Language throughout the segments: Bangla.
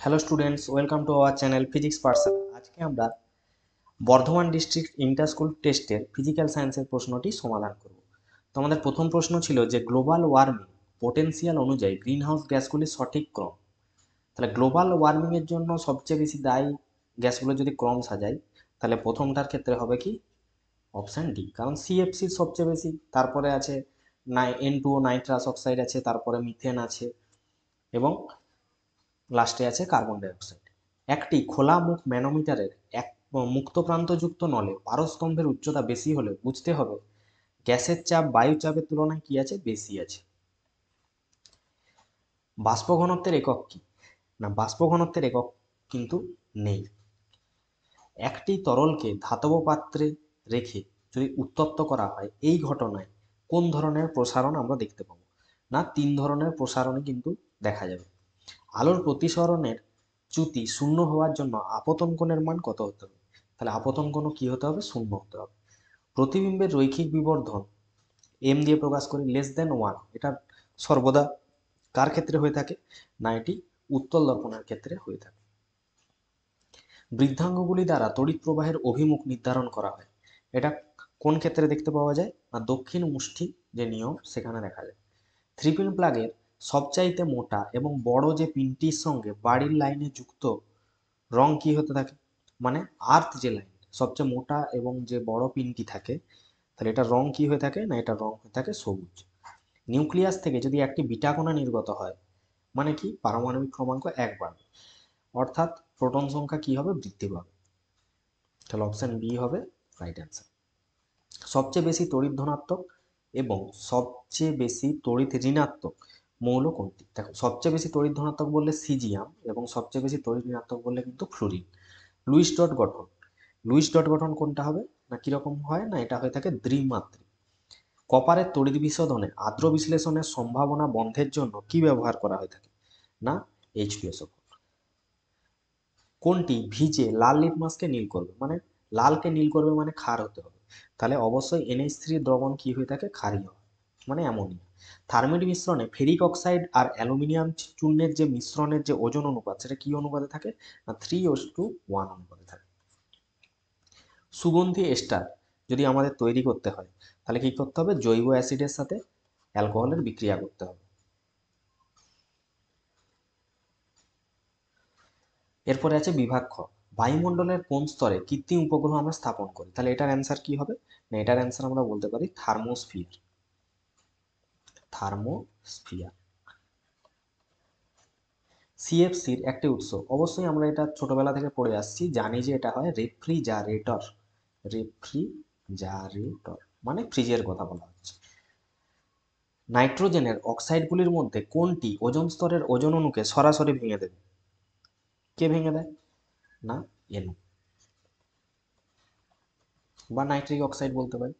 Hello students, welcome to our channel physics person. আজকে আমরা বর্ধমান ডিস্ট্রিক্ট ইন্টার স্কুল টেস্টের ফিজিক্যাল সায়েন্সের প্রশ্নটি সমাধান করব। তো আমাদের প্রথম প্রশ্ন ছিল যে গ্লোবাল ওয়ার্মিং পোটেনশিয়াল অনুযায়ী গ্রিনহাউস গ্যাসগুলির সঠিক ক্রম। তাহলে গ্লোবাল ওয়ার্মিং এর জন্য সবচেয়ে বেশি দায়ী গ্যাসগুলো যদি ক্রম সাজাই, তাহলে প্রথমটার ক্ষেত্রে হবে কি অপশন ডি, কারণ সিএফসি সবচেয়ে বেশি, তারপরে আছে N2O নাইট্রাস অক্সাইড আছে, তারপরে মিথেন আছে এবং লাস্টে আছে কার্বন ডাইঅক্সাইড। একটি খোলা মুখ ম্যানোমিটারের এক মুক্ত প্রান্তযুক্ত নলে পারস্তম্ভের উচ্চতা বেশি হলে বুঝতে হবে গ্যাসের চাপ বায়ু চাপের তুলনায় কি আছে, বেশি আছে। বাষ্প ঘনত্বের একক কি? না, বাষ্প ঘনত্বের একক কিন্তু নেই। একটি তরলকে ধাতব পাত্রে রেখে যদি উত্তপ্ত করা হয়, এই ঘটনায় কোন ধরনের প্রসারণ আমরা দেখতে পাবো? না, 3 ধরনের প্রসারণই কিন্তু দেখা যাবে। আলোর প্রতিসরণের চ্যুতি শূন্য হওয়ার জন্য আপতন কোণের মান কত হতে হবে? তাহলে আপতন কোণও কি হতে হবে? শূন্য হতে হবে। প্রতিবিম্বের রৈখিক বিবর্ধন এম দিয়ে প্রকাশ করি, লেস দেন 1, এটা সর্বদা কার ক্ষেত্রে হয়ে থাকে? না, এটি উত্তল দর্পণের ক্ষেত্রে হয়ে থাকে। বৃদ্ধাঙ্গগুলি দ্বারা তড়িৎ প্রবাহের অভিমুখ নির্ধারণ করা হয়, এটা কোন ক্ষেত্রে দেখতে পাওয়া যায়? না, দক্ষিণ মুষ্টি যে নিয়ম সেখানে দেখা যায়। থ্রি পিন প্লাগের সবচাইতে মোটা এবং বড় যে পিনটির সঙ্গে বাড়ির লাইনে যুক্ত রং কি হতে থাকে? মানে আর্থ যে লাইন সবচেয়ে মোটা এবং যে বড় পিনটি থাকে, তাহলে এটা রং কি হয়ে থাকে? না, এটা রং হয়ে থাকে সবুজ। নিউক্লিয়াস থেকে যদি একটি বিটা কণা নির্গত হয়, মানে কি পারমাণবিক ক্রমাঙ্ক 1 বাড়বে, অর্থাৎ প্রোটন সংখ্যা কি হবে? বৃদ্ধি পাবে। তাহলে অপশন বি হবে রাইট অ্যান্সার। সবচেয়ে বেশি তড়িৎ ধনাত্মক এবং সবচেয়ে বেশি তড়িৎ ঋণাত্মক মৌল কোনটি? দেখো, সবচেয়ে বেশি তড়িৎ ধনাত্মক বললে সিজিয়াম এবং সবচেয়ে বেশি তড়িৎ ঋণাত্মক বললে কিন্তু ফ্লুরিন। লুইস ডট গঠন, লুইস ডট গঠন কোনটা হবে? না, কিরকম হয়? না, এটা হয়ে থাকে দ্বিমাত্রিক। কপারের তড়িৎ বিশোধনে আদ্র বিশ্লেষণের সম্ভাবনা বন্ধের জন্য কি ব্যবহার করা হয়ে থাকে? না, H2SO4। কোনটি ভিজে লাল লিটমাসকে নীল করবে? মানে লালকে নীল করবে মানে ক্ষার হতে হবে, তাহলে অবশ্যই NH3 দ্রবণ কি হয়ে থাকে? ক্ষারীয় হয়, মানে অ্যামোনিয়া। থার্মিড মিশ্রণে ফেরিক অক্সাইড আর অ্যালুমিনিয়াম চূর্ণের যে মিশ্রণের যে ওজন অনুপাত, সেটা কি অনুপাতে থাকে? না, 3:1 অনুপাতে থাকে। সুগন্ধি এস্টার যদি আমাদের তৈরি করতে হয়, তাহলে কি করতে হবে? জৈব অ্যাসিডের সাথে অ্যালকোহলের বিক্রিয়া করতে হবে। এরপরে আছে বিভাগ খ, বায়ুমণ্ডলের কোন স্তরে কৃত্রিম উপগ্রহ আমরা স্থাপন করি? তাহলে এটার অ্যান্সার কি হবে? না, এটার অ্যান্সার আমরা বলতে পারি থার্মোস্ফিয়ার। থার্মোস্ফিয়ার। সিএফসির একটি উৎস, অবশ্যই আমরা এটা ছোটবেলা থেকে পড়ে আসছি, জানি যে এটা হয় রেফ্রিজারেটর। রেফ্রিজারেটর মানে ফ্রিজের কথা বলা হচ্ছে। নাইট্রোজেনের অক্সাইডগুলির মধ্যে কোনটি ওজোন স্তরের ওজোন অণুকে সরাসরি ভেঙে দেবে? কে ভেঙে দেয়? না, এনু বা নাইট্রিক অক্সাইড বলতে পারি।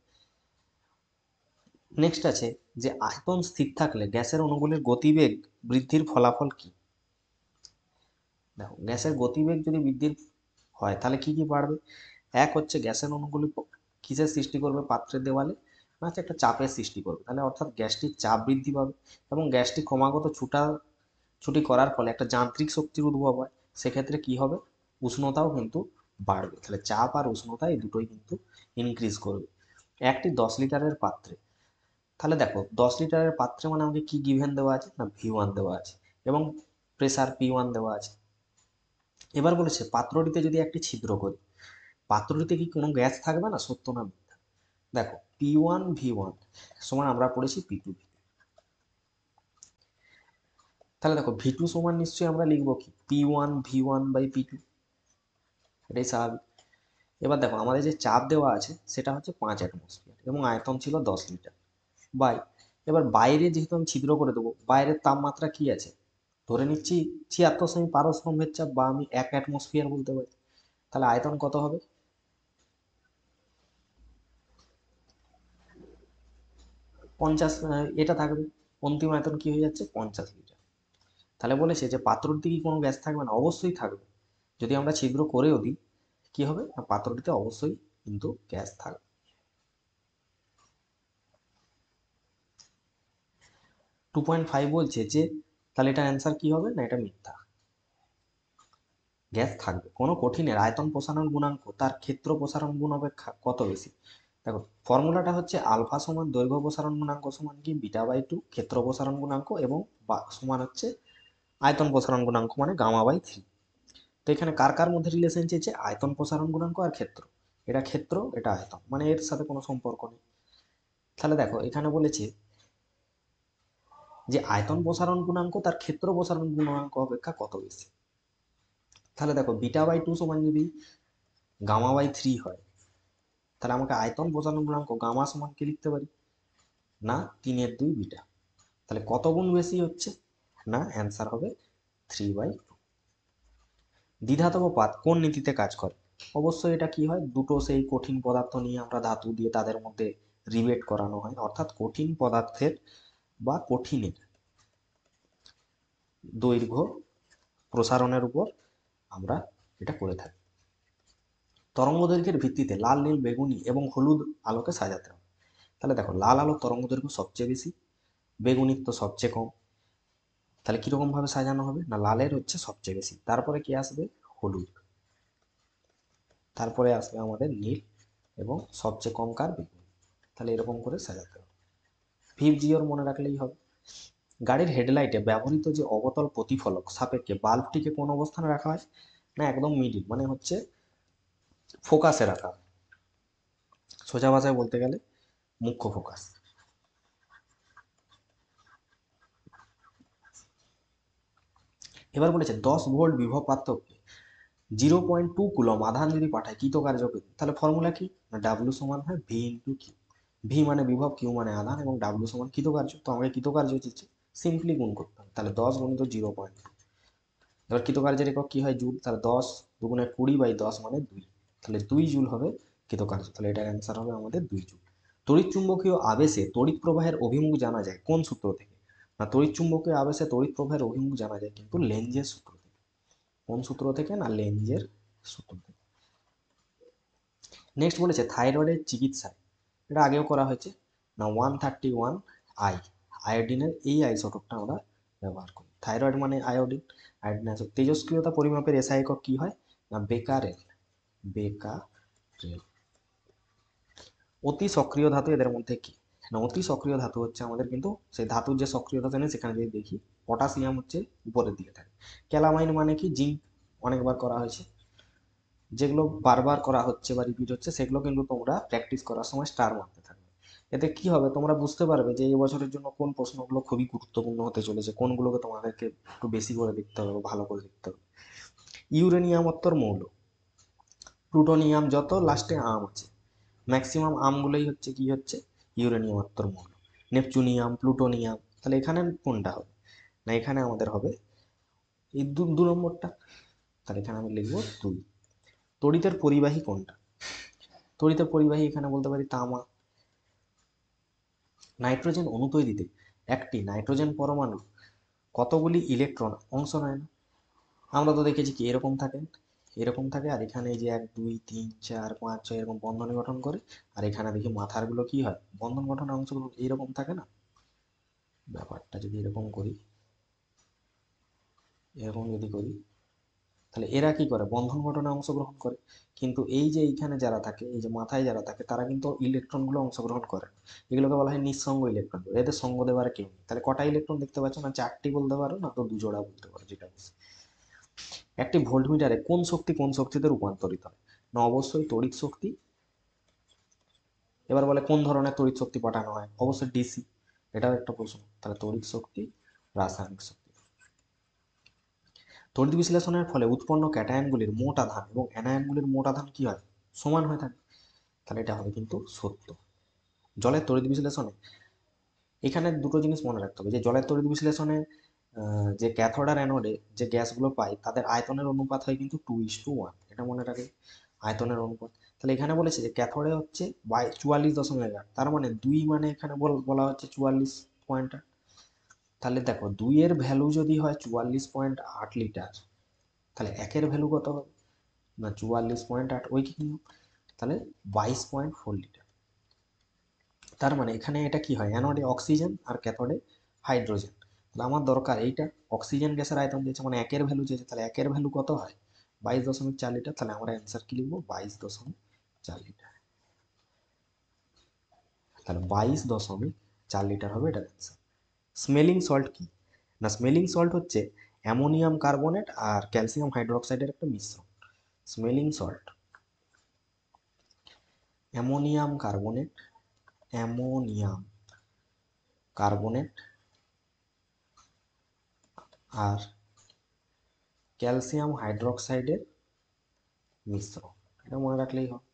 নেক্সট আছে যে আয়তন স্থির থাকলে গ্যাসের অণুগুলির গতিবেগ বৃদ্ধির ফলাফল কি? দেখো, গ্যাসের গতিবেগ যদি বৃদ্ধির হয় তাহলে কি কি বাড়বে? এক হচ্ছে গ্যাসের অণুগুলি কিসের সৃষ্টি করবে? পাত্রের দেওয়ালে, না হচ্ছে একটা চাপের সৃষ্টি করবে, তাহলে অর্থাৎ গ্যাসটির চাপ বৃদ্ধি পাবে এবং গ্যাসটি ক্রমাগত ছুটি করার ফলে একটা যান্ত্রিক শক্তির উদ্ভব হয়, সেক্ষেত্রে কি হবে? উষ্ণতাও কিন্তু বাড়বে, তাহলে চাপ আর উষ্ণতা এই দুটোই কিন্তু ইনক্রিজ করবে। একটি 10 লিটারের পাত্রে, তাহলে দেখো 10 লিটারের পাত্রে মানে আমাকে কি গিভেন দেওয়া আছে? না, V1 দেওয়া আছে এবং প্রেসার P1 দেওয়া আছে। এবার বলেছে পাত্রটিতে যদি একটি ছিদ্র করি, পাত্রটিতে কি কোনো গ্যাস থাকবে? না, সত্য না মিথ্যা? দেখো, P1 V1 সমান আমরা পড়েছি P2 V2, তাহলে দেখো V2 সমান নিশ্চয়ই আমরা লিখবো কি P1 V1/P2, এটাই স্বাভাবিক। এবার দেখো আমাদের যে চাপ দেওয়া আছে সেটা হচ্ছে 5 অ্যাটমসফিয়ার এবং আয়তন ছিল 10 লিটার বাই, এবার বাইরে যেহেতু আমি ছিদ্র করে দেবো, বাইরের তাপমাত্রা কি আছে? ধরে নিচ্ছি 76 সেমি পারস্তম্ভের চাপ, বা আমি 1 অ্যাটমসফিয়ার বলতে পারি, তাহলে আয়তন কত হবে? 50, এটা থাকবে, অন্তিম আয়তন কি হয়ে যাচ্ছে? 50 লিটার। তাহলে বলেছে যে পাত্রটিতে কি কোনো গ্যাস থাকবে? না, অবশ্যই থাকবে। যদি আমরা ছিদ্র করেও দিই, কি হবে? না, পাত্রটিতে অবশ্যই কিন্তু গ্যাস থাকবে। 2.5 বলছে যে, তাহলে এটার অ্যান্সার কি হবে? না, এটা মিথ্যা। গ্যাস থাকবে। কোনো কঠিনের আয়তন প্রসারণ গুণাঙ্ক তার ক্ষেত্র প্রসারণ গুণ অপেক্ষা কত বেশি? দেখো ফর্মুলাটা হচ্ছে আলফা সমান দৈর্ঘ্য প্রসারণ গুণাঙ্ক সমান কি বিটা বাই টু ক্ষেত্র প্রসারণ গুণাঙ্ক এবং সমান হচ্ছে আয়তন প্রসারণ গুণাঙ্ক মানে গামা বাই থ্রি। তো এখানে কার কার মধ্যে রিলেশন চেয়েছে? আয়তন প্রসারণ গুণাঙ্ক আর ক্ষেত্র। এটা ক্ষেত্র, এটা আয়তন, মানে এর সাথে কোনো সম্পর্ক নেই। তাহলে দেখো এখানে বলেছে যে আয়তন প্রসারণ গুণাঙ্ক তার ক্ষেত্র প্রসারণ গুণাঙ্ক অপেক্ষা কত বেশি। তাহলে দেখো বিটা বাই টু সমান যদি গামা বাই থ্রি হয়, তাহলে আমাকে আয়তন প্রসারণ গুণাঙ্ক গামা সমান কি লিখতে পারি? না 3/2 বিটা। তাহলে কত গুণ বেশি হচ্ছে? না অ্যান্সার হবে 3/2। দ্বিধাতব পাত কোন নীতিতে কাজ করে? অবশ্যই এটা কি হয়, দুটো সেই কঠিন পদার্থ নিয়ে আমরা ধাতু দিয়ে তাদের মধ্যে রিবেট করানো হয়, অর্থাৎ কঠিন পদার্থের বা কঠিনের দৈর্ঘ্য প্রসারণের উপর আমরা এটা করে থাকি। তরঙ্গ দৈর্ঘ্যের ভিত্তিতে লাল, নীল, বেগুনি এবং হলুদ আলোকে সাজাতে হবে। তাহলে দেখো লাল আলোর তরঙ্গ দৈর্ঘ্য সবচেয়ে বেশি, বেগুনির তো সবচেয়ে কম। তাহলে কিরকম ভাবে সাজানো হবে? না লালের হচ্ছে সবচেয়ে বেশি, তারপরে কি আসবে? হলুদ, তারপরে আসবে আমাদের নীল এবং সবচেয়ে কম কার? বেগুনি। তাহলে এরকম করে সাজাতে হবে। ভিভ জিওর মনে রাখলেই হবে। গাড়ির হেডলাইটে ব্যবহৃত যে অবতল প্রতিফলক সাপেক্ষে বাল্বটিকে কোন অবস্থানে রাখা হয়? না একদম মিডিল, মানে হচ্ছে ফোকাসে রাখা হয়, সোজা ভাষায় বলতে গেলে মুখ্য ফোকাস। এবার বলেছে 10 ভোল্ট বিভব পার্থক্যে 0.2 কুলম আধান যদি পাঠায় কৃত কার্য কি? তাহলে ফর্মুলা কি? না ডাব্লিউ সমান হয় ভি ইন্টু কিউ। ভি মানে বিভব, কিউ মানে আধান এবং ডাব্লিউ সমান কৃত কার্য। তো আমাকে কৃত কার্য দিচ্ছে, সিম্পলি গুণ করতে হবে। তাহলে 10 গুণিত 0.2। এবার কৃতকার্যের একক কি হয়? জুল। তাহলে 10 দুগুণে 20/10 মানে 2। তাহলে 2 জুল হবে কৃতকার্য। তাহলে এটার অ্যান্সার হবে আমাদের 2 জুল। তড়িৎ চুম্বকীয় আবেশে তড়িৎ প্রবাহের অভিমুখ জানা যায় কোন সূত্র থেকে? না তড়িৎ চুম্বকীয় আবেশে তড়িৎ প্রবাহের অভিমুখ জানা যায় কিন্তু লেঞ্জের সূত্র থেকে। কোন সূত্র থেকে? না লেঞ্জের সূত্র থেকে। নেক্সট বলেছে থাইরয়েডের চিকিৎসায়, এটা আগেও করা হয়েছে, না 131 আই আয়োডিনের এই আইসোটোপটা আমরা ব্যবহার করি। থাইরয়েড মানে আয়োডিন, আয়োডিন আছে। তেজস্ক্রিয়তা পরিমাপের এসআই একক কি হয়? না বেকারেল। বেকারেল। অতি সক্রিয় ধাতু এদের মধ্যে কি? না অতি সক্রিয় ধাতু হচ্ছে আমাদের কিন্তু সেই ধাতুর যে সক্রিয়তা জানে সেখানে যদি দেখি পটাশিয়াম হচ্ছে উপরের দিকে থাকে। ক্যালামাইন মানে কি? জিঙ্ক। অনেকবার করা হয়েছে। যেগুলো বারবার করা হচ্ছে বা রিপিট হচ্ছে সেগুলো কিন্তু তোমরা প্র্যাকটিস করার সময় স্টার মারতে থাকবে। এতে কি হবে, তোমরা বুঝতে পারবে যে এই বছরের জন্য কোন প্রশ্নগুলো খুবই গুরুত্বপূর্ণ হতে চলেছে, কোনগুলোকে তোমাদেরকে একটু বেশি করে দেখতে হবে, ভালো করে দেখতে হবে। ইউরেনিয়াম উত্তর মৌল, প্লুটোনিয়াম যত লাস্টে আম আছে, ম্যাক্সিমাম আমগুলোই হচ্ছে কি হচ্ছে ইউরেনিয়াম উত্তর মৌল। নেপচুনিয়াম, প্লুটোনিয়াম, তাহলে এখানে কোনটা হবে? না এখানে আমাদের হবে এই দু নম্বরটা। তাহলে এখানে আমি লিখবো 2। তড়িতের পরিবাহী কোনটা? তড়িতের পরিবাহী এখানে বলতে পারি তামা। নাইট্রোজেন অণু তৈরিতে একটি নাইট্রোজেন পরমাণু কতগুলি ইলেকট্রন অংশ নেয় না? আমরা তো দেখেছি কি এরকম থাকে, এরকম থাকে, আর এখানে এই যে 1 2 3 4 5 6 এরকম বন্ধনী গঠন করে, আর এখানে দেখি মাথার গুলো কি হয় বন্ধন গঠনে অংশগুলো এইরকম থাকে না। ব্যাপারটা যদি এরকম করি, এরকম যদি করি, তাহলে এরা কি করে? বন্ধন গঠনে অংশগ্রহণ করে। কিন্তু এই যে এইখানে যারা থাকে, এই যে মাথায় যারা থাকে, তারা কিন্তু ইলেকট্রনগুলো অংশগ্রহণ করে না। এগুলোকে বলা হয় নিঃসঙ্গ ইলেকট্রন, এদের সঙ্গ দেওয়ার কেউ নেই। তাহলে কটা ইলেকট্রন দেখতে পাচ্ছ? না 4টি বলতে পারো, না তো 2 জোড়া বলতে পারো, যেটা বলছে। একটি ভোল্টমিটারে কোন শক্তি কোন শক্তিতে রূপান্তরিত হয়? না অবশ্যই তড়িৎ শক্তি। এবার বলে কোন ধরনের তড়িৎ শক্তি পাঠানো হয়? অবশ্যই ডিসি। এটাও একটা প্রশ্ন। তাহলে তড়িৎ শক্তি, রাসায়নিক শক্তি। তড়িৎ বিশ্লেষণের ফলে উৎপন্ন ক্যাটায়নগুলির মোট আধান এবং অ্যানায়নগুলির মোট আধান কি হয়? সমান হয়ে থাকে। তাহলে এটা হবে কিন্তু সত্য। জলের তড়িৎ বিশ্লেষণে এখানে দুটো জিনিস মনে রাখতে হবে, যে জলের তড়িৎ বিশ্লেষণে যে ক্যাথোড আর অ্যানোডে যে গ্যাসগুলো পাই তাদের আয়তনের অনুপাত হয় কিন্তু 2:1। এটা মনে রাখে, আয়তনের অনুপাত। তাহলে এখানে বলেছে যে ক্যাথোডে হচ্ছে 44.8, তার মানে 2 মানে এখানে বলা হচ্ছে 44.8। তাহলে দেখো 2 এর ভ্যালু যদি হয় 44.8 লিটার, তাহলে 1 এর ভ্যালু কত হবে? না 44.8, ওই কি নিয়ম? তাহলে 22.4 লিটার। তার মানে এখানে এটা কি হয়, অ্যানোডে অক্সিজেন আর ক্যাথোডে হাইড্রোজেন। তাহলে আমার দরকার এইটা, অক্সিজেন গ্যাসের আয়তন দিয়েছে মানে 1 এর ভ্যালু চেয়েছে, তাহলে 1 এর ভ্যালু কত হয়? 22.4 লিটার, তাহলে আমরা অ্যান্সার কি লিখবো? 22.4 লিটার। তাহলে 22.4 লিটার হবে এটার অ্যান্সার। স্মেলিং সল্ট কি না? স্মেলিং সল্ট হচ্ছে অ্যামোনিয়াম কার্বনেট আর ক্যালসিয়াম হাইড্রোক্সাইডের একটা মিশ্রণ। Smelling salt ammonium carbonate, ammonium carbonate আর ক্যালসিয়াম হাইড্রোক্সাইডের মিশ্রণ। এটা মনে রাখলেই হবে,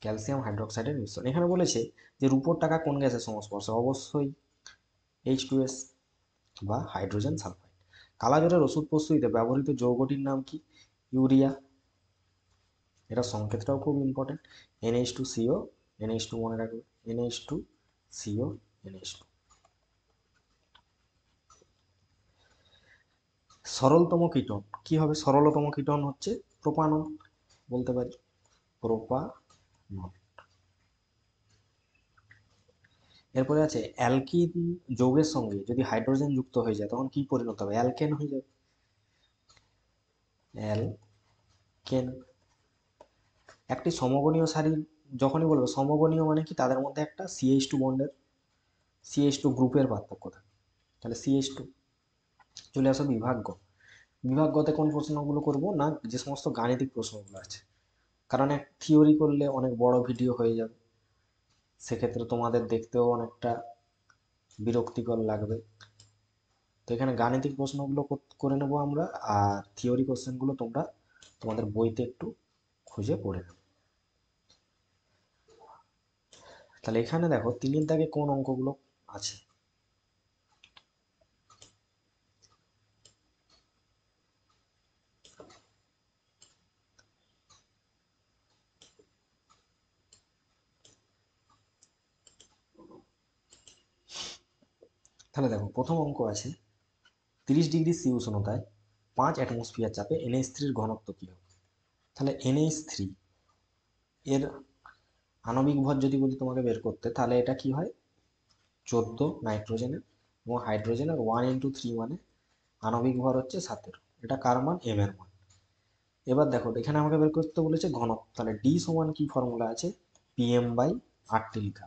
ক্যালসিয়াম হাইড্রোক্সাইডের মিশ্রণ। এখানে বলেছে যে রূপোর টাকা কোন গ্যাসের সংস্পর্শে? অবশ্যই H2S বা হাইড্রোজেন সালফাইড। কালাজ্বরের ওষুধ প্রস্তুতিতে ব্যবহৃত যৌগটির নাম কি? ইউরিয়া। এটা সংকেতটাও খুব ইম্পর্টেন্ট, NH2CO, NH2 মনে রাখবে, NH2CO, NH2। সরলতম কীটন কি হবে? সরলতম কীটন হচ্ছে প্রোপানন, বলতে পারি প্রোপানন। এরপরে আছে অ্যালকিন যৌগের সঙ্গে যদি হাইড্রোজেন যুক্ত হয়ে যায় তখন কি পরিণত হবে? অ্যালকেন হয়ে যাবে, অ্যালকেন। একটি সমগণীয় সারির, যখনই বলবে সমগণীয় মানে কি, তাদের মধ্যে একটা CH2 বন্ডের, CH2 গ্রুপের পার্থক্য থাকে। তাহলে CH2। চলে আসো বিভাগ গ। বিভাগ গতে কোন প্রশ্নগুলো করব না? যে সমস্ত গাণিতিক প্রশ্নগুলো আছে, কারণ এক থিওরি করলে অনেক বড় ভিডিও হয়ে যাবে, সেক্ষেত্রে তোমাদের দেখতেও অনেকটা বিরক্তিকর লাগবে। তো এখানে গাণিতিক প্রশ্নগুলো করে নেবো আমরা, আর থিওরি কোশ্চেনগুলো তোমরা তোমাদের বইতে একটু খুঁজে পড়ে নেবে। তাহলে এখানে দেখো 3-এর দাগে কোন অঙ্কগুলো আছে। তাহলে দেখো প্রথম অঙ্ক আছে 30°C উষ্ণতায় 5 অ্যাটমসফিয়ার চাপে NH3 ঘনত্ব কি হবে? তাহলে NH3 এর আণবিক ভর যদি বলি তোমাকে বের করতে, তাহলে এটা কি হয়? 14 নাইট্রোজেনের এবং হাইড্রোজেনের 1 × 3 মানে আণবিক ভর হচ্ছে 17। এটা কার মান? M এর মান। এবার দেখো এখানে আমাকে বের করতে বলেছে ঘনত্ব, তাহলে D সমান কি ফর্মুলা আছে? PM/RT লিখা।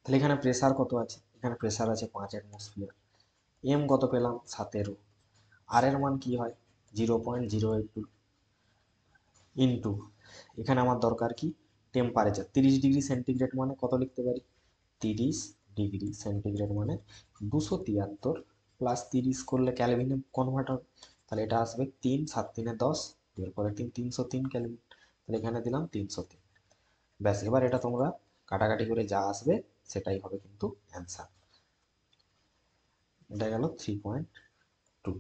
তাহলে এখানে প্রেসার কত আছে? এখানে প্রেসার আছে 5 অ্যাটমসফিয়ার। M কত পেলাম? 17। আর এর মান কি হয়? 0.082 ইন্টু, এখানে আমার দরকার কি? টেম্পারেচার। 30°C মানে কত লিখতে পারি? 30°C মানে 273 প্লাস 30 করলে ক্যালভিনে কনভার্ট হবে, তাহলে এটা আসবে 3, 7 3 10, এরপরে 303 ক্যালভিন। তাহলে এখানে দিলাম 303। ব্যাস, এবার এটা তোমরা কাটাকাটি করে যা আসবে সেটাই হবে কিন্তু অ্যান্সার। এটা গেল 3.2।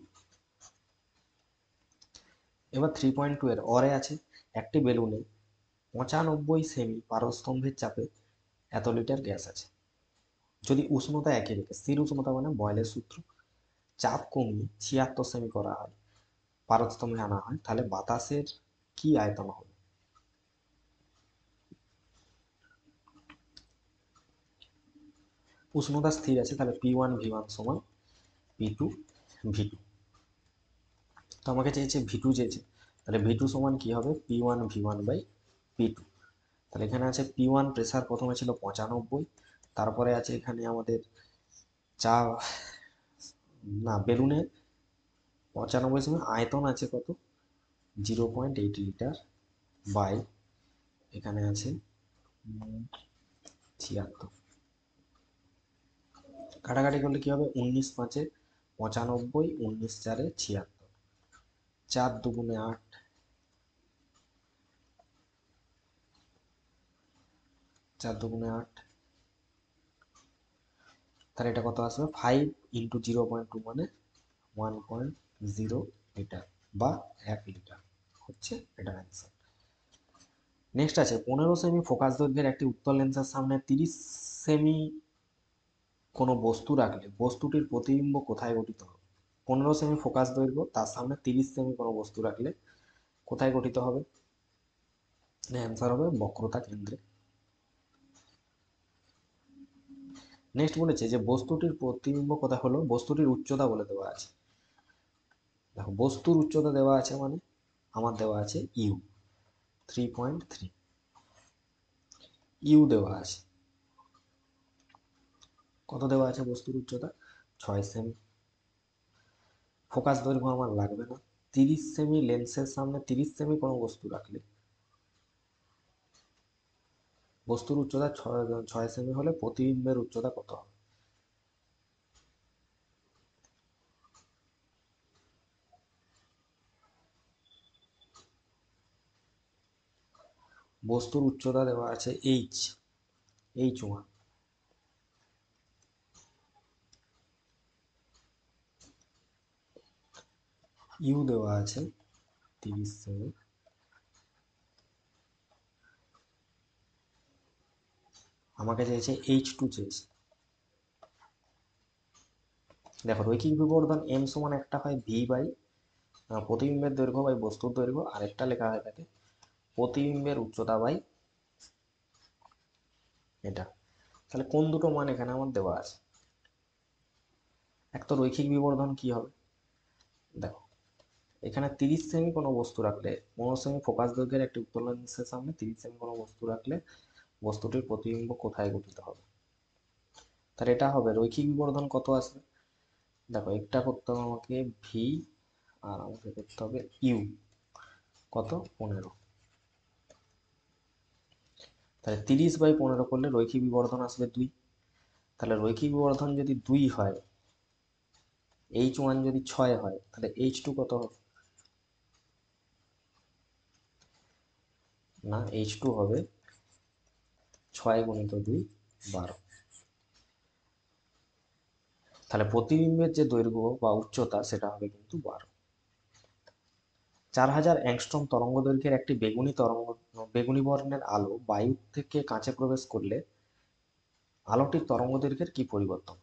এবার 3.2 এর অরে আছে একটি বেলুনে 95 সেমি পারস্তম্ভের চাপে এত লিটার গ্যাস আছে। যদি উষ্ণতা একই রেখে, স্থির উষ্ণতা মানে বয়েলের সূত্র, চাপ কমিয়ে 76 সেমি করা হয়, পারস্তম্ভে আনা হয়, তাহলে বাতাসের কি আয়তন হবে? উষ্ণতা স্থির আছে, তাহলে P1V1 সমান P2V2। তো আমাকে চেয়েছে V2 চেয়েছে, তাহলে V2 সমান কি হবে? P1V1/P2। তাহলে এখানে আছে P1 প্রেসার প্রথমে ছিল 95, তারপরে আছে এখানে আমাদের চাপ, না বেলুনে 95 সেমি, আয়তন আছে কত? 0.8 লিটার বাই, এখানে আছে 76। কাটাকাটি করলে কি হবে? 19×5 95, 19×4 76, 4×2 = 8, 4×2 = 8। তাহলে এটা কত আসবে? 5 × 0.2 মানে 1.0 লিটার বা 1 লিটার হচ্ছে এটার অ্যান্সার। নেক্সট আছে 15 সেমি ফোকাস দৈর্ঘ্যের একটি উত্তল লেন্সের সামনে 30 সেমি কোনো বস্তু রাখলে বস্তুটির প্রতিবিম্ব কোথায় গঠিত হবে? 15 সেমি ফোকাস দৈর্ঘ্য, তার সামনে 30 সেমি কোনো বস্তু রাখলে কোথায় গঠিত হবে? অ্যান্সার হবে বক্রতা কেন্দ্রে। নেক্সট বলেছে যে বস্তুটির প্রতিবিম্ব কোথায় হলো? বস্তুটির উচ্চতা বলে দেওয়া আছে। দেখো বস্তুর উচ্চতা দেওয়া আছে, মানে আমার দেওয়া আছে ইউ 3.3, ইউ দেওয়া আছে, কত দেওয়া আছে বস্তুর উচ্চতা 6 সেমি। ফোকাস দৈর্ঘ্য আমার লাগবে না, 30 সেমি, লেন্সের সামনে 30 সেমি কোনো বস্তু রাখলে বস্তুর উচ্চতা 6 সেমি হলে প্রতিবিম্বের উচ্চতা কত হবে? বস্তুর উচ্চতা দেওয়া আছে H1, ইউ দেওয়া আছে 30 সেমি, আমাকে চাইছে H2 চেয়েছে। দেখো রৈখিক বিবর্ধন এম সমান একটা হয় ভি বাই প্রতিবিম্বের দৈর্ঘ্য বাই বস্তুর দৈর্ঘ্য, আরেকটা লেখা হয়ে থাকে প্রতিবিম্বের উচ্চতা বাই এটা। তাহলে কোন দুটো মান এখানে আমার দেওয়া আছে? এক তো রৈখিক বিবর্ধন কি হবে, দেখো এখানে 30 সেমি কোনো বস্তু রাখলে, 15 সেমি ফোকাস দৈর্ঘ্যের একটি উত্তল লেন্সের সামনে 30 সেমি কোনো বস্তু রাখলে বস্তুটির প্রতিবিম্ব কোথায় গঠিত হবে? তাহলে এটা হবে রৈখিক বিবর্ধন কত আসবে, দেখো একটা করতে হবে আমাকে ভি, আর আমাকে করতে হবে ইউ, কত 15। তাহলে 30/15 করলে রৈখিক বিবর্ধন আসবে 2। তাহলে রৈখিক বিবর্ধন যদি 2 হয়, H1 যদি 6 হয়, তাহলে H2 কত হবে? না, H2 হবে 6 × 2 12। তাহলে প্রতিবিম্বের যে দৈর্ঘ্য বা উচ্চতা সেটা হবে কিন্তু 12। 4000 অ্যাংস্ট্রম তরঙ্গ দৈর্ঘ্যের একটি বেগুনি বর্ণের আলো বায়ু থেকে কাঁচে প্রবেশ করলে আলোটির তরঙ্গ দৈর্ঘ্যের কি পরিবর্তন?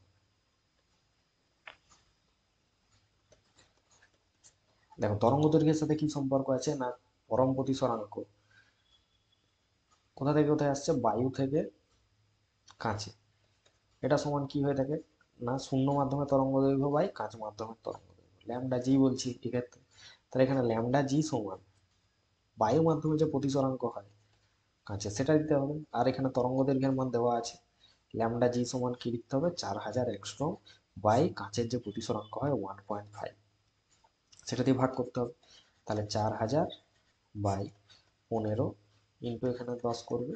দেখো তরঙ্গ দৈর্ঘ্যের সাথে কি সম্পর্ক আছে না, পরম প্রতিসরাঙ্ক কোথা থেকে কোথায় আসছে, বায়ু থেকে কাঁচে, এটা সমান কি হয়ে থাকে না শূন্য মাধ্যমে তরঙ্গ দৈর্ঘ্য বাই কাঁচ মাধ্যমের তরঙ্গ দৈর্ঘ্য, ল্যামডা জি বলছি এক্ষেত্রে। তাহলে এখানে ল্যামডা জি সমান বায়ু মাধ্যমে যে প্রতিসরাঙ্ক হয় কাঁচে সেটা দিতে হবে, আর এখানে তরঙ্গ দৈর্ঘ্যের মান দেওয়া আছে, ল্যামডা জি সমান কি লিখতে হবে 4000 অ্যাংস্ট্রম বাই কাঁচের যে প্রতিসরাঙ্ক হয় 1.5, সেটা দিয়ে ভাগ করতে হবে। তাহলে 4000/15 ইন্টু এখানে 10 করবে,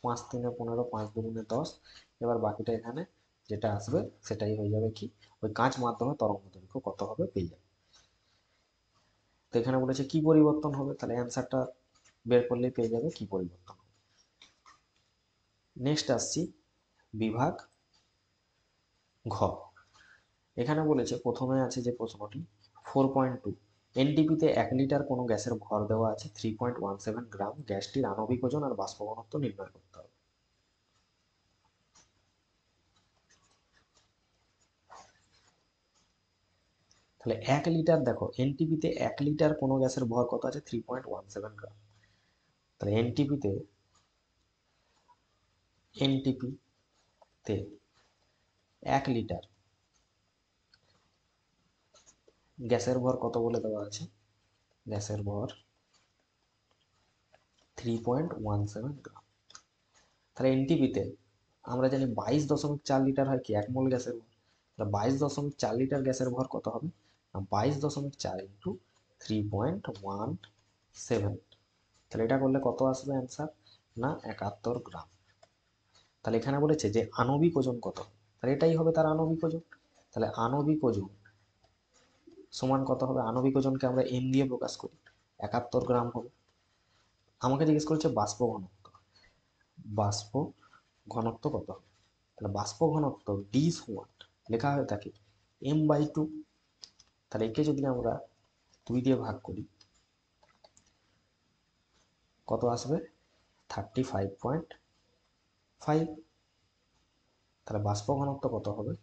5×3 = 15, 5×2 = 10। এবার বাকিটা এখানে যেটা আসবে সেটাই হয়ে যাবে কি ওই কাঁচ মাধ্যমে তরঙ্গ দৈর্ঘ্য কত হবে পেয়ে যাবে। তো এখানে বলেছে কি পরিবর্তন হবে, তাহলে অ্যান্সারটা বের করলেই পেয়ে যাবে কি পরিবর্তন হবে। নেক্সট আসছি বিভাগ ঘ। এখানে বলেছে প্রথমে আছে যে প্রশ্নটি 4.2, এনটিপিতে 1 লিটার কোনো গ্যাসের ভর দেওয়া আছে 3.17 গ্রাম, গ্যাসটির আণবিক ওজন আর বাষ্প ঘনত্ব নির্ণয় করতে হবে। তাহলে 1 লিটার, দেখো এনটিপিতে 1 লিটার কোনো গ্যাসের ভর কত আছে 3.17 গ্রাম। তাহলে এনটিপিতে 1 লিটার গ্যাসের ভর কত বলে দেওয়া আছে, গ্যাসের ভর 3.17 গ্রাম। তাহলে এনটিপিতে আমরা জানি 22.4 লিটার হয় কি 1 মোল গ্যাসের ভর, তাহলে 22.4 লিটার গ্যাসের ভর কত হবে, 22.4 ইন্টু 3.17। তাহলে এটা করলে কত আসবে অ্যান্সার না 71 গ্রাম। তাহলে এখানে বলেছে যে আণবিক ওজন কত, তাহলে এটাই হবে তার আণবিক ওজন। তাহলে আণবিক ওজন সমান কত হবে, আণবিক ওজনকে আমরা এম দিয়ে প্রকাশ করি, 71 গ্রাম হবে। আমাকে জিজ্ঞেস করেছে বাষ্প ঘনত্ব, বাষ্প ঘনত্ব কত হবে, তাহলে বাষ্প ঘনত্ব ডি সমান লেখা হয়ে থাকে m/2। তাহলে একে যদি আমরা 2 দিয়ে ভাগ করি কত আসবে 35.5। তাহলে বাষ্প ঘনত্ব কত হবে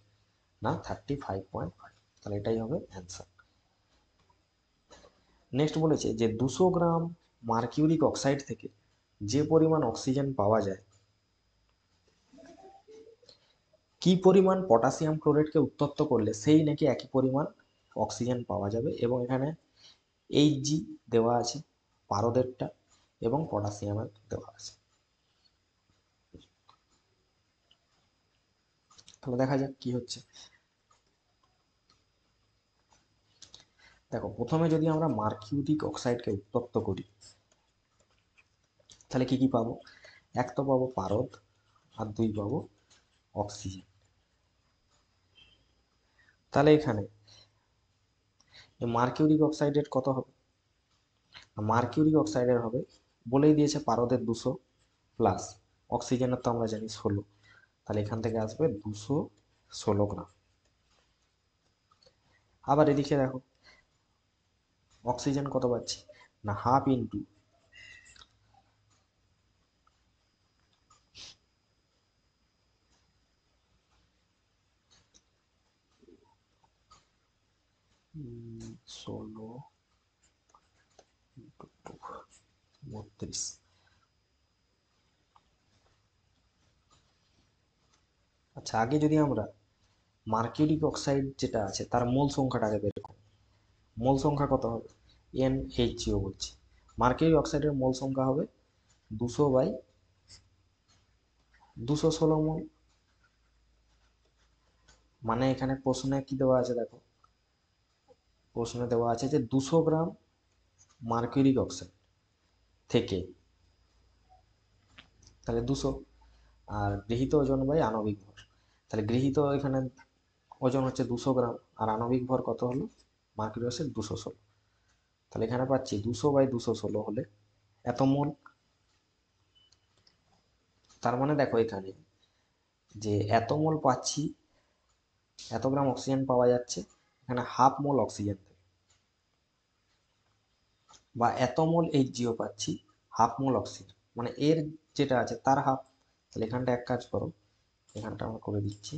না 35.5, তাহলে এটাই হবে অ্যান্সার। নেক্সট বলেছে যে 200 গ্রাম মার্কিউরিক অক্সাইড থেকে যে পরিমাণ অক্সিজেন পাওয়া যায়, কি পরিমাণ পটাশিয়াম ক্লোরাইডকে উত্তপ্ত করলে সেই নাকি একই পরিমাণ অক্সিজেন পাওয়া যাবে এবং এখানে Hg দেওয়া আছে পারদেরটা এবং পটাশিয়ামের দেওয়া আছে। তাহলে দেখা যাক কি হচ্ছে। দেখো প্রথমে যদি আমরা মার্কিউরিক অক্সাইডকে উত্তপ্ত করি তাহলে কি কি পাবো? এক তো পাবো পারদ আর দুই পাবো অক্সিজেন। তাহলে এখানে মার্কিউরিক অক্সাইডের কত হবে? মার্কিউরিক অক্সাইডের হবে, বলেই দিয়েছে পারদের 200 প্লাস অক্সিজেনের তো আমরা জানি 16, তাহলে এখান থেকে আসবে 216 গ্রাম। আবার এদিকে দেখো অক্সিজেন কত পাচ্ছি না, হাফ ইন্টু ষোলো 32। আচ্ছা আগে যদি আমরা মার্কিউরিক অক্সাইড যেটা আছে তার মোল সংখ্যাটাকে বের করি, মোল সংখ্যা কত হবে? NHCO বলছি, মার্কিউরিক অক্সাইডের মোল সংখ্যা হবে 200/216 মোল। মানে এখানে প্রশ্নে কি দেওয়া আছে দেখো, প্রশ্নে দেওয়া আছে যে 200 গ্রাম মার্কিউরিক অক্সাইড থেকে, তাহলে 200, আর গৃহীত ওজন বাই আণবিক ভর, তাহলে গৃহীত এখানে ওজন হচ্ছে 200 গ্রাম আর আণবিক ভর কত হলো মার্কিউরিক অক্সাইড 216, তাহলে এখানে পাচ্ছি 200/216 হলে এত মোল। তার মানে দেখো এখানে যে এত মোল পাচ্ছি, এত গ্রাম অক্সিজেন পাওয়া যাচ্ছে, এখানে হাফ মোল অক্সিজেন থেকে, বা এত মোল Hgo পাচ্ছি হাফ মোল অক্সিজেন, মানে এর যেটা আছে তার হাফ। তাহলে এখানটা এক কাজ করো, এখানটা আমরা করে দিচ্ছি,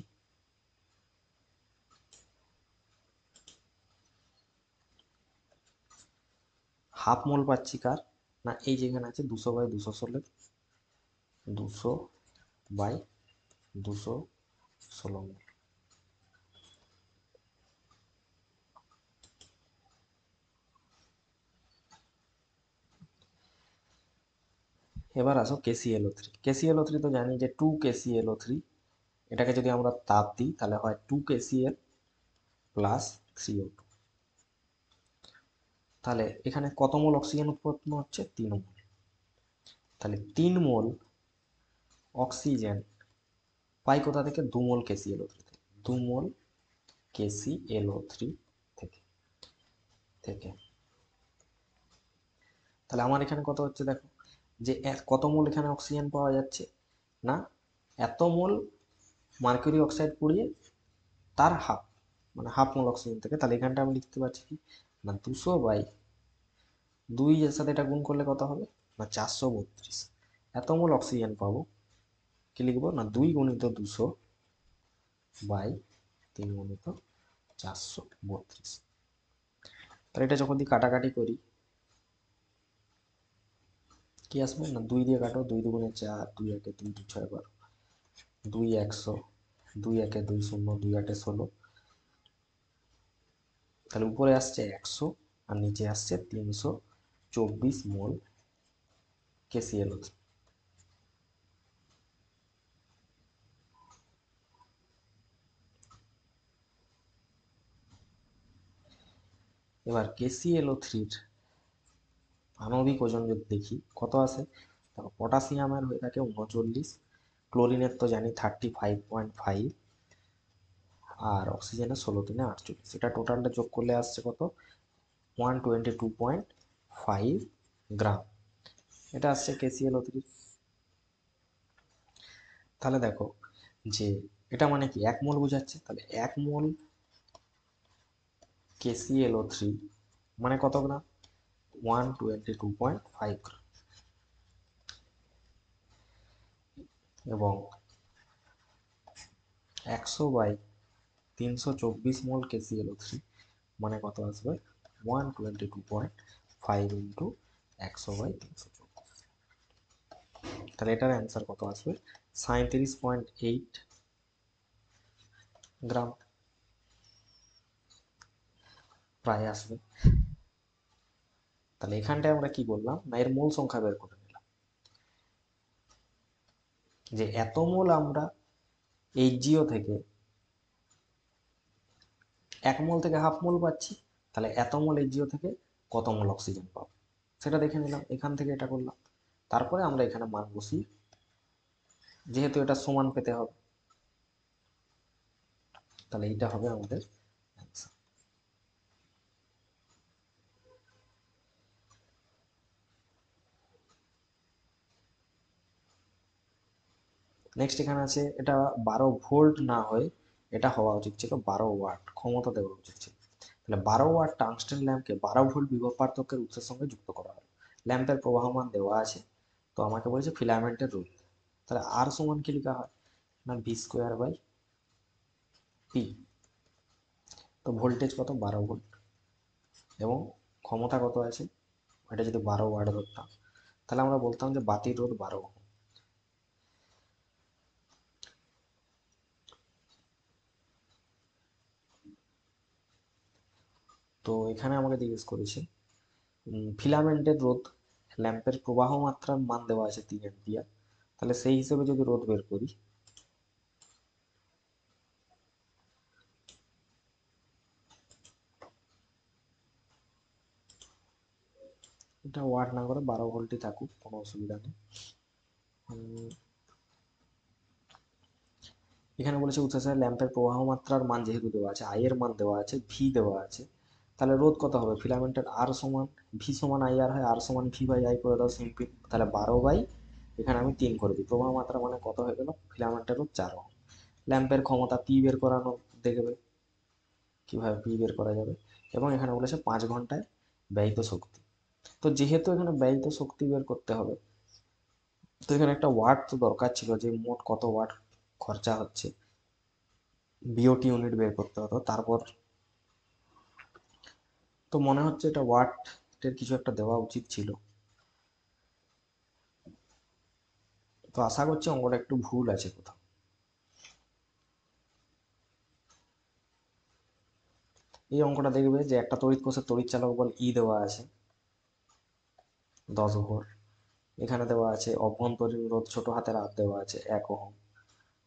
হাফ মোল পাচ্ছি কার না, এই যেখানে আছে 200/216, 200/216 মোল। এবার আসো KClO3। KClO3 তো জানি যে 2KClO3, এটাকে যদি আমরা তাপ দিই তাহলে হয় 2KCl প্লাস 3O2। তাহলে এখানে কত মোল অক্সিজেন উৎপন্ন হচ্ছে? 3 মোল। তাহলে 3 মোল অক্সিজেন পাই কোথা থেকে? 2 মোল KClO3 থেকে, 2 মোল KClO3 থেকে থেকে তাহলে আমার এখানে কত হচ্ছে দেখো, যে কত মোল এখানে অক্সিজেন পাওয়া যাচ্ছে না, এত মোল মার্কিউরি অক্সাইড পুড়িয়ে তার হাফ, মানে হাফ মোল অক্সিজেন থেকে। তাহলে এখানটা আমি লিখতে পারছি কি না, 200/2 এর সাথে এটা গুণ করলে কত হবে না 432, এত মোল অক্সিজেন পাবো। কি লিখবো না 2x2/3×432। তাহলে এটা যখন দিয়ে কাটাকাটি করি কি আসবে না, 2 দিয়ে কাটো, 2×2=4, 2×1=2, 2×6=12, 2 100, 2×1=2, 0, 2×8=16, তাহলে উপরে আসছে 100 আর নিচে আসছে 324 মোল KClO3। এবার KClO3-র আণবিক ওজন যদি দেখি কত আসে, দেখো পটাশিয়ামের হয়ে থাকে 39, ক্লোরিনের তো জানি 35.5, আর অক্সিজেনের 16×3=48, এটা টোটালটা যোগ করলে আসছে কত 122.5 গ্রাম, এটা আসছে KClO3। তাহলে দেখো যে এটা মানে কি 1 মোল বোঝাচ্ছে, তাহলে 1 মোল KClO3 মানে কত গ্রাম? 122.5 গ্রাম। এবং 100/324 মোল KClO3 মানে কত আসবে 122.5 ইন্টু 100/324। তাহলে এটার অ্যান্সার কত আসবে 37.8 গ্রাম। প্রায় আসবে। তাহলে এখানটায় আমরা কি বললাম না, এর মোল সংখ্যা বের করে নিলাম, যে এত মোল আমরা এইচজিও থেকে 1 মোল থেকে হাফ মোল পাচ্ছি, তাহলে এত মোল এইচজিও থেকে কত মোল অক্সিজেন পাবো সেটা দেখে নিলাম, এখান থেকে এটা করলাম। তারপরে আমরা এখানে মান বসি, যেহেতু এটা সমান পেতে হবে, তাহলে এইটা হবে আমাদের অ্যান্সার। নেক্সট এখানে আছে, এটা 12 ভোল্ট না হয়ে এটা হওয়া উচিত ছিল 12 ওয়াট ক্ষমতা দেওয়া উচিত ছিল। তাহলে 12 ওয়াট টাংস্টেন ল্যাম্পকে 12 ভোল্ট বিভব পার্থক্যের উৎসের সঙ্গে যুক্ত করা হয়। ল্যাম্পের প্রবাহমান দেওয়া আছে, তো আমাকে বলেছে ফিলামেন্টের রোধ। তাহলে আর সমান কি লেখা হয় না, v²/p। তো ভোল্টেজ কত, 12 ভোল্ট, এবং ক্ষমতা কত আছে, এটা যদি 12 ওয়াট ধরতাম, তাহলে আমরা বলতাম যে বাতির রোধ 12 ওহম। তো এখানে আমাকে জিজ্ঞেস করেছে ফিলামেন্টের রোধ, ল্যাম্পের প্রবাহ মাত্রার মান দেওয়া আছে 3 অ্যাম্পিয়ার, তাহলে সেই হিসেবে যদি রোধ বের করি, এটা ওয়াট না করে 12 ভোল্টই থাকুক, কোনো অসুবিধা নেই। এখানে বলেছে উৎসের ল্যাম্পের প্রবাহ মাত্রার মান যেহেতু দেওয়া আছে, আই এর মান দেওয়া আছে, ভি দেওয়া আছে, তাহলে রোধ কত হবে, ফিলামেন্টের আর সমান ভি সমান আই আর হয়, আর সমান ভি বাই আই করে দাও সিম্পল, তাহলে 12 বাই এখানে আমি 3 করে দিই, প্রবাহ মাত্রা মানে কত হয়ে গেল, ফিলামেন্টের রোধ 4 ওহম। ল্যাম্পের ক্ষমতা পি বের করানো দেখবে কিভাবে পি বের করা যাবে, এবং এখানে বলেছে 5 ঘন্টায় ব্যয়িত শক্তি। তো যেহেতু এখানে ব্যয়িত শক্তি বের করতে হবে, তো এখানে একটা ওয়াট তো দরকার ছিল, যে মোট কত ওয়াট খরচা হচ্ছে, বিওটি ইউনিট বের করতে হতো। তারপর তো মনে হচ্ছে এটা ওয়াটের কিছু একটা দেওয়া উচিত ছিল, তো আশা করছি অঙ্কটা একটু ভুল আছে কোথাও। এই অঙ্কটা দেখবে যে একটা তড়িৎ কোষের তড়িৎ চালক বল ই দেওয়া আছে 10 ভোল্ট, এখানে দেওয়া আছে অভ্যন্তরীণ রোধ ছোট হাতের আর দেওয়া আছে 1 ওহম,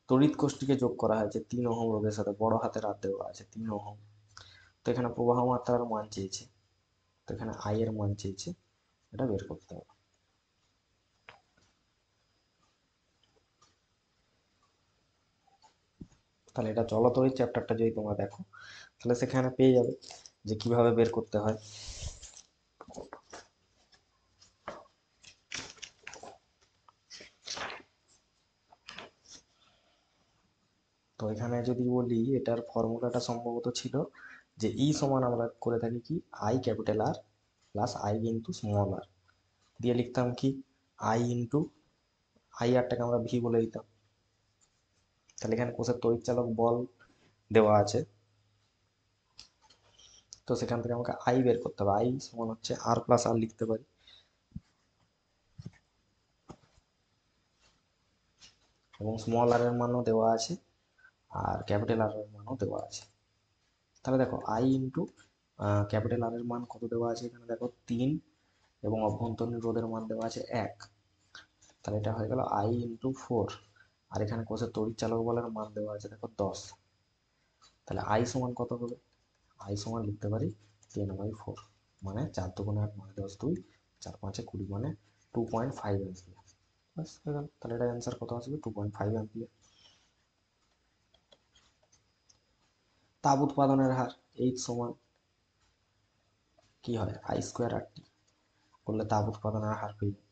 তড়িৎ কোষটিকে যোগ করা হয়েছে 3 ওহম রোধের সাথে, বড় হাতের আর দেওয়া আছে 3 ওহম। তো এখানে প্রবাহ মাত্রার মান চেয়েছে, তো এখানে আই এর মান চেয়েছে, এটা বের করতে হবে। তাহলে এটা চলতরিৎ চ্যাপ্টারটা যদি তোমরা দেখো, তাহলে সেখানে পেয়ে যাবে যে কিভাবে বের করতে হয়। তো এখানে যদি বলি, এটার ফর্মুলাটা সম্ভবত ছিল যে ই সমান আমরা করে থাকি কি, I capital R plus I into small R, দিয়ে লিখতাম কি আই ইন্টু আই আরটাকে আমরা ভি বলে দিতাম। তাহলে এখানে কোষের তড়িৎ চালক বল দেওয়া আছে, তো সেখান থেকে আমাকে আই বের করতে হবে, আই সমান হচ্ছে আর প্লাস আর লিখতে পারি, এবং স্মল আর এর মানও দেওয়া আছে, আর ক্যাপিটাল আর এর মানও দেওয়া আছে। তাহলে দেখো আই ইন্টু ক্যাপিটাল আর এর মান কত দেওয়া আছে, এখানে দেখো 3, এবং অভ্যন্তরীণ রোধের মান দেওয়া আছে 1, তাহলে এটা হয়ে গেল আই ইন্টু 4। আর এখানে কোষের তড়িৎ চালক বলের মান দেওয়া আছে দেখো 10, তাহলে আই সমান কত হবে, আই সমান লিখতে পারি 10/4, মানে 4 × 2 = 8, 9 × 10 = 2, 4 × 5 = 20, মানে 2.5 অ্যাম্পিয়ার। বাস হয়ে গেল, তাহলে এটা অ্যান্সার কত আসবে, 2.5 অ্যাম্পিয়ার। তাপ উৎপাদনের হার এইচ সমান কি হয়, I²RT করলে তাপ উৎপাদনের হার পেয়ে যাবে।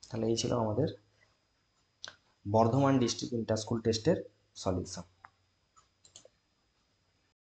তাহলে এই ছিল আমাদের বর্ধমান ডিস্ট্রিক্ট ইন্টার স্কুল টেস্টের সলিউশন।